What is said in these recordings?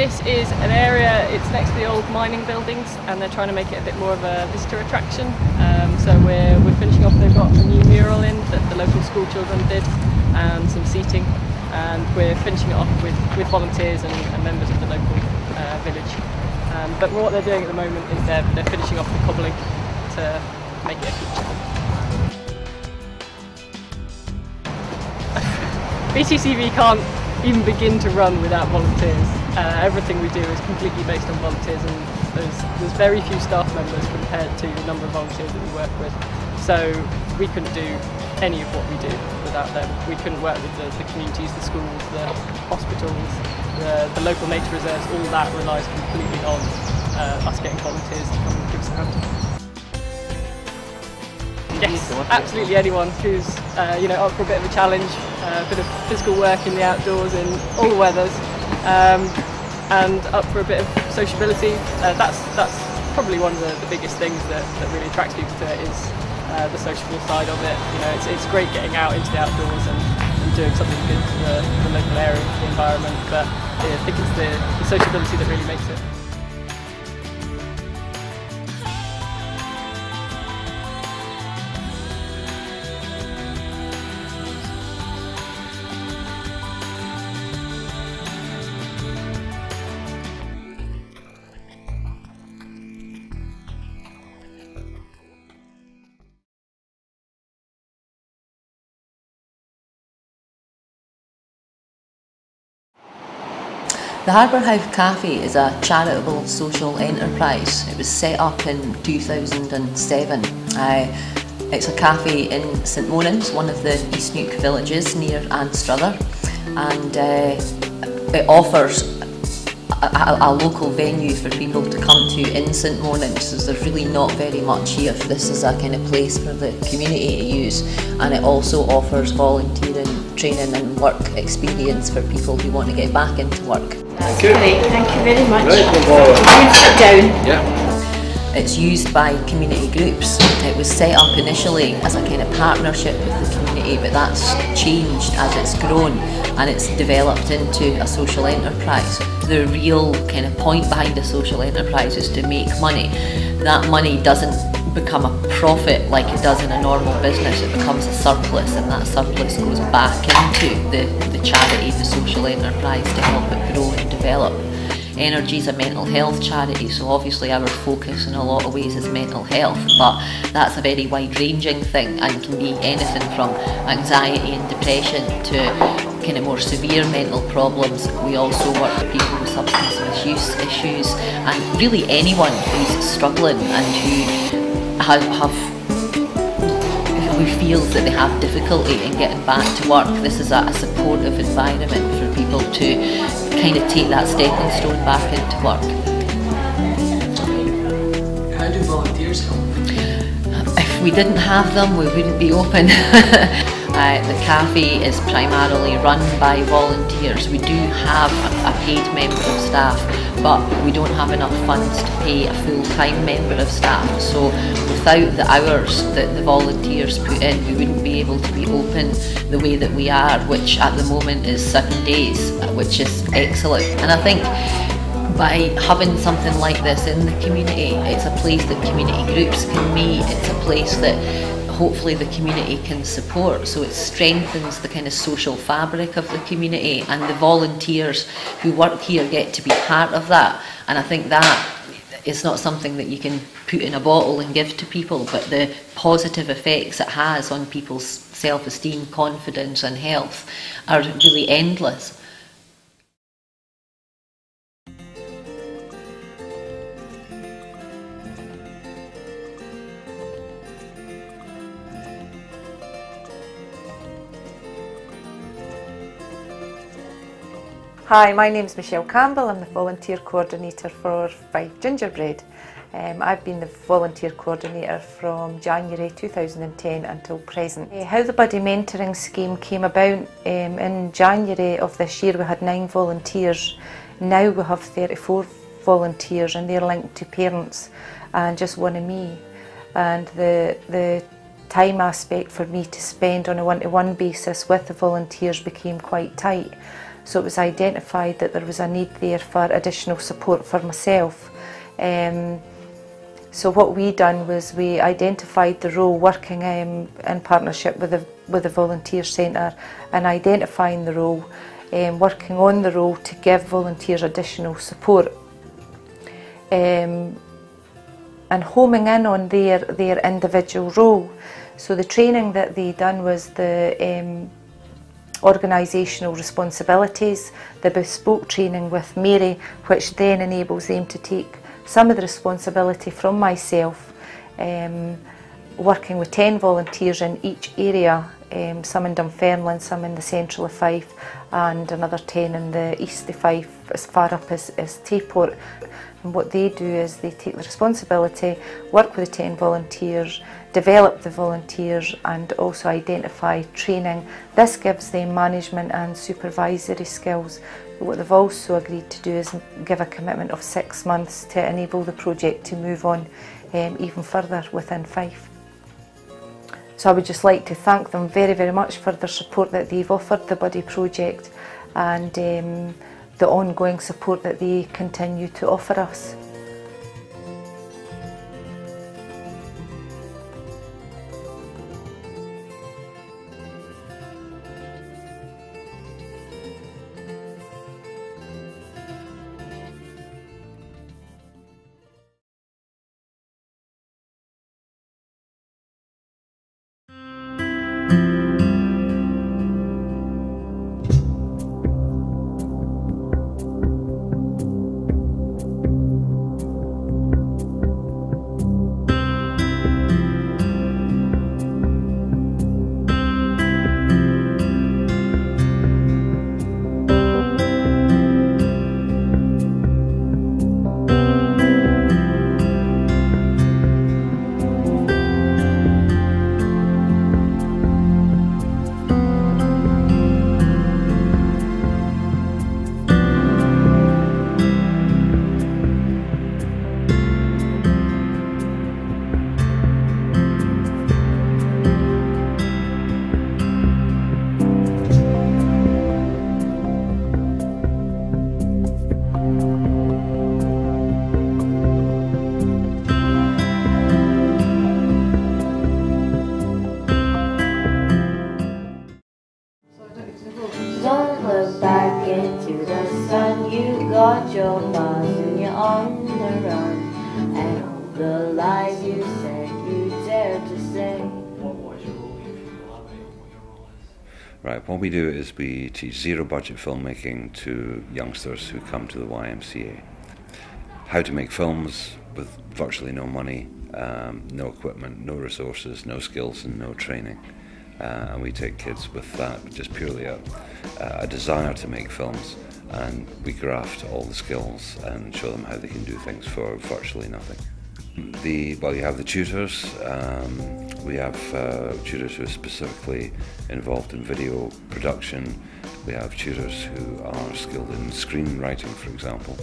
This is an area, it's next to the old mining buildings, and they're trying to make it a bit more of a visitor attraction. So we're finishing off, they've got a new mural in that the local school children did, and some seating, and we're finishing it off with volunteers and members of the local village. But what they're doing at the moment is they're finishing off the cobbling to make it a feature. BTCV can't even begin to run without volunteers. Everything we do is completely based on volunteers, and there's very few staff members compared to the number of volunteers that we work with. So we couldn't do any of what we do without them. We couldn't work with the communities, the schools, the hospitals, the local nature reserves. All that relies completely on us getting volunteers to come and give us a hand. Yes, absolutely anyone who's up for a bit of a challenge, a bit of physical work in the outdoors in all the weathers, and up for a bit of sociability. That's probably one of the biggest things that really attracts people to it, is the sociable side of it. It's great getting out into the outdoors and doing something good for the local area, for the environment, but I think it's the sociability that really makes it. The Harbour House Cafe is a charitable social enterprise. It was set up in 2007. It's a cafe in St Monans, one of the East Neuk villages near Anstruther, and it offers a local venue for people to come to in St Monans. So there's really not very much here. This is a kind of place for the community to use, and it also offers volunteering, training and work experience for people who want to get back into work. That's great, thank you very much. Right, You sit down. Yeah. It's used by community groups. It was set up initially as a kind of partnership with the community, but that's changed as it's grown and it's developed into a social enterprise. The real kind of point behind a social enterprise is to make money. That money doesn't become a profit like it does in a normal business. It becomes a surplus, and that surplus goes back into the charity, the social enterprise, to help it grow and develop. Energy is a mental health charity, so obviously our focus in a lot of ways is mental health, but that's a very wide-ranging thing and can be anything from anxiety and depression to kind of more severe mental problems. We also work with people with substance misuse issues, and really anyone who's struggling and who who feels that they have difficulty in getting back to work. This is a supportive environment for people to kind of take that stepping stone back into work. How do volunteers help? If we didn't have them, we wouldn't be open. The cafe is primarily run by volunteers. We do have a paid member of staff, but we don't have enough funds to pay a full-time member of staff. So without the hours that the volunteers put in, we wouldn't be able to be open the way that we are, which at the moment is 7 days, which is excellent. And I think by having something like this in the community, it's a place that community groups can meet. It's a place that hopefully the community can support, so it strengthens the kind of social fabric of the community, and the volunteers who work here get to be part of that. And I think that is not something that you can put in a bottle and give to people, but the positive effects it has on people's self-esteem, confidence and health are really endless. Hi, my name's Michelle Campbell. I'm the volunteer coordinator for Fife Gingerbread. I've been the volunteer coordinator from January 2010 until present. How the Buddy Mentoring Scheme came about, in January of this year we had 9 volunteers. Now we have 34 volunteers, and they're linked to parents and just one of me. And the time aspect for me to spend on a one-to-one basis with the volunteers became quite tight. So it was identified that there was a need there for additional support for myself. So what we done was we identified the role, working in partnership with the Volunteer Centre, and identifying the role, working on the role to give volunteers additional support, and homing in on their individual role. So the training that they done was the organisational responsibilities, the bespoke training with Mary, which then enables them to take some of the responsibility from myself, working with 10 volunteers in each area, some in Dunfermline, some in the central of Fife, and another 10 in the east of Fife, as far up as Tayport. And what they do is they take the responsibility, work with the 10 volunteers, develop the volunteers, and also identify training. This gives them management and supervisory skills. What they've also agreed to do is give a commitment of 6 months to enable the project to move on even further within Fife. So I would just like to thank them very, very much for their support that they've offered the Buddy project, and the ongoing support that they continue to offer us. Don't look back into the sun. You got your buzz and you're on the run. And all the lies you said you dared to say. What is your role here? Can you elaborate on what your role is? Right, what we do is we teach zero budget filmmaking to youngsters who come to the YMCA. How to make films with virtually no money, no equipment, no resources, no skills and no training. And we take kids with that, just purely a desire to make films, and we graft all the skills and show them how they can do things for virtually nothing. Well, you have the tutors. We have tutors who are specifically involved in video production. We have tutors who are skilled in screenwriting, for example.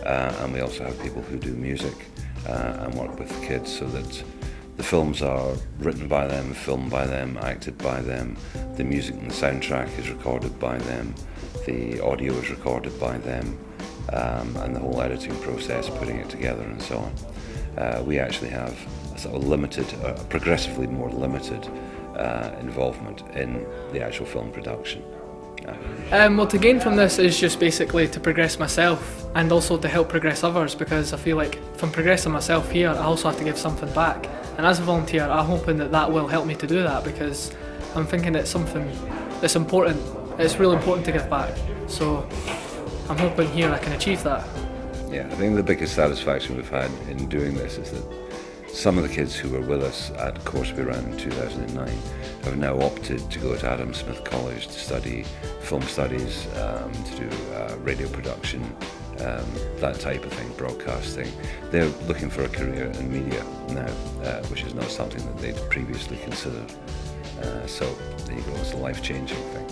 And we also have people who do music and work with the kids so that the films are written by them, filmed by them, acted by them. The music and the soundtrack is recorded by them. The audio is recorded by them. And the whole editing process, putting it together and so on. We actually have a sort of limited, progressively more limited involvement in the actual film production. Well, to gain from this is just basically to progress myself and also to help progress others, because I feel like if I'm progressing myself here, I also have to give something back. And as a volunteer, I'm hoping that that will help me to do that, because I'm thinking it's something that's important. It's really important to give back. So I'm hoping here I can achieve that. Yeah, I think the biggest satisfaction we've had in doing this is that some of the kids who were with us at course we ran in 2009 have now opted to go to Adam Smith College to study film studies, to do radio production, that type of thing, broadcasting. They're looking for a career in media now, which is not something that they'd previously considered. So there you go, it's a life-changing thing.